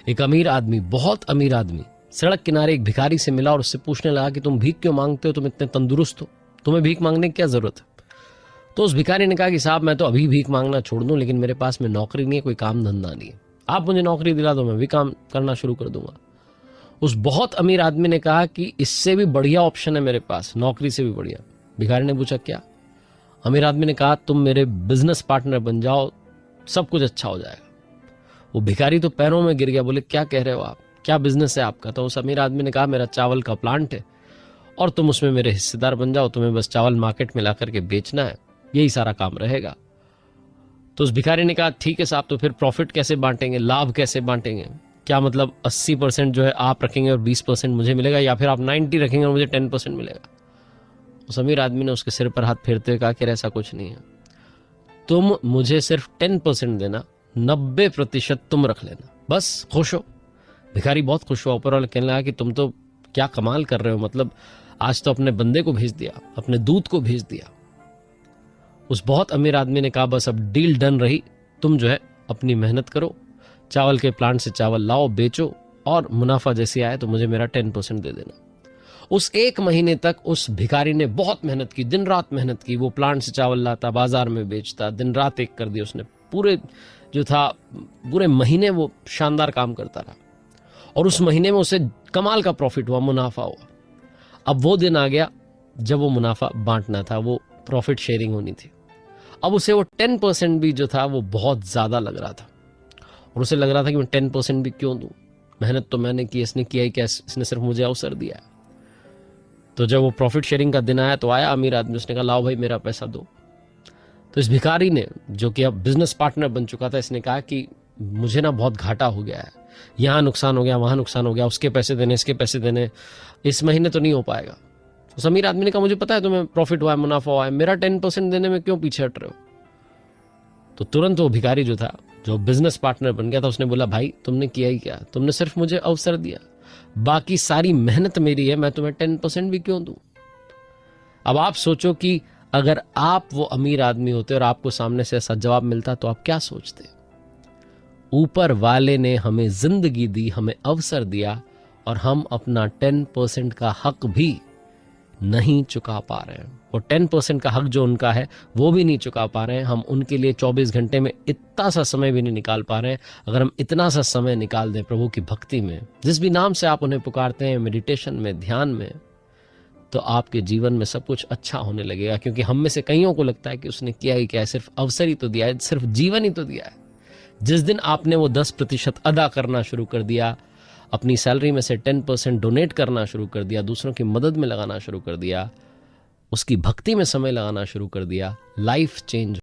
एक अमीर आदमी, बहुत अमीर आदमी, सड़क किनारे एक भिखारी से मिला और उससे पूछने लगा कि तुम भीख क्यों मांगते हो, तुम इतने तंदुरुस्त हो, तुम्हें भीख मांगने की क्या जरूरत है। तो उस भिखारी ने कहा कि साहब मैं तो अभी भीख मांगना छोड़ दूं, लेकिन मेरे पास में नौकरी नहीं है, कोई काम धंधा नहीं है, आप मुझे नौकरी दिला दो, मैं भी काम करना शुरू कर दूंगा। उस बहुत अमीर आदमी ने कहा कि इससे भी बढ़िया ऑप्शन है मेरे पास, नौकरी से भी बढ़िया। भिखारी ने पूछा क्या? अमीर आदमी ने कहा तुम मेरे बिजनेस पार्टनर बन जाओ, सब कुछ अच्छा हो जाएगा। वो भिखारी तो पैरों में गिर गया, बोले क्या कह रहे हो आप, क्या बिजनेस है आपका? तो उस अमीर आदमी ने कहा मेरा चावल का प्लांट है और तुम उसमें मेरे हिस्सेदार बन जाओ, तुम्हें बस चावल मार्केट में ला करके बेचना है, यही सारा काम रहेगा। तो उस भिखारी ने कहा ठीक है साहब, तो फिर प्रॉफिट कैसे बांटेंगे, लाभ कैसे बांटेंगे? क्या मतलब 80% जो है आप रखेंगे और 20% मुझे मिलेगा, या फिर आप 90 रखेंगे और मुझे 10% मिलेगा? उस अमीर आदमी ने उसके सिर पर हाथ फेरते हुए कहा कि ऐसा कुछ नहीं है, तुम मुझे सिर्फ 10% देना, 90% तुम रख लेना, बस खुश हो। भिखारी बहुत खुश हुआ, ऊपर वाला कहने लगा कि तुम तो क्या कमाल कर रहे हो, मतलब आज तो अपने बंदे को भेज दिया, अपने दूत को भेज दिया। उस बहुत अमीर आदमी ने कहा बस अब डील डन रही, तुम जो है अपनी मेहनत करो, चावल के प्लांट से चावल लाओ, बेचो और मुनाफा जैसे आए तो मुझे मेरा 10% दे देना। उस एक महीने तक उस भिखारी ने बहुत मेहनत की, दिन रात मेहनत की, वो प्लांट से चावल लाता, बाजार में बेचता, दिन रात एक कर दिया उसने, पूरे जो था पूरे महीने वो शानदार काम करता रहा और उस महीने में उसे कमाल का प्रॉफिट हुआ, मुनाफा हुआ। अब वो दिन आ गया जब वो मुनाफा बांटना था, वो प्रॉफिट शेयरिंग होनी थी। अब उसे वो 10% भी जो था वो बहुत ज्यादा लग रहा था और उसे लग रहा था कि मैं 10% भी क्यों दूं, मेहनत तो मैंने की, इसने किया ही क्या, इसने सिर्फ मुझे अवसर दिया है। तो जब वो प्रॉफिट शेयरिंग का दिन आया तो आया अमीर आदमी, उसने कहा लाओ भाई मेरा पैसा दो। तो इस भिखारी ने, जो कि अब बिजनेस पार्टनर बन चुका था, इसने कहा कि मुझे ना बहुत घाटा हो गया है, यहाँ नुकसान हो गया, वहाँ नुकसान हो गया, उसके पैसे देने, इसके पैसे देने, इस महीने तो नहीं हो पाएगा। उस अमीर आदमी ने कहा मुझे पता है तुम्हें प्रॉफिट हुआ है, मुनाफा हुआ है, मेरा 10% देने में क्यों पीछे हट रहे हो? तो तुरंत वो भिखारी जो था, जो बिजनेस पार्टनर बन गया था, उसने बोला भाई तुमने किया ही क्या, तुमने सिर्फ मुझे अवसर दिया, बाकी सारी मेहनत मेरी है, मैं तुम्हें 10% भी क्यों दूं? अब आप सोचो कि अगर आप वो अमीर आदमी होते और आपको सामने से ऐसा जवाब मिलता तो आप क्या सोचते? ऊपर वाले ने हमें जिंदगी दी, हमें अवसर दिया और हम अपना 10% का हक भी नहीं चुका पा रहे हैं। वो 10% का हक जो उनका है वो भी नहीं चुका पा रहे हैं। हम उनके लिए 24 घंटे में इतना सा समय भी नहीं निकाल पा रहे हैं। अगर हम इतना सा समय निकाल दें प्रभु की भक्ति में, जिस भी नाम से आप उन्हें पुकारते हैं, मेडिटेशन में, ध्यान में, तो आपके जीवन में सब कुछ अच्छा होने लगेगा। क्योंकि हम में से कईयों को लगता है कि उसने किया ही क्या है, सिर्फ अवसर ही तो दिया है, सिर्फ जीवन ही तो दिया है। जिस दिन आपने वो 10% अदा करना शुरू कर दिया, अपनी सैलरी में से 10% डोनेट करना शुरू कर दिया, दूसरों की मदद में लगाना शुरू कर दिया, उसकी भक्ति में समय लगाना शुरू कर दिया, लाइफ चेंज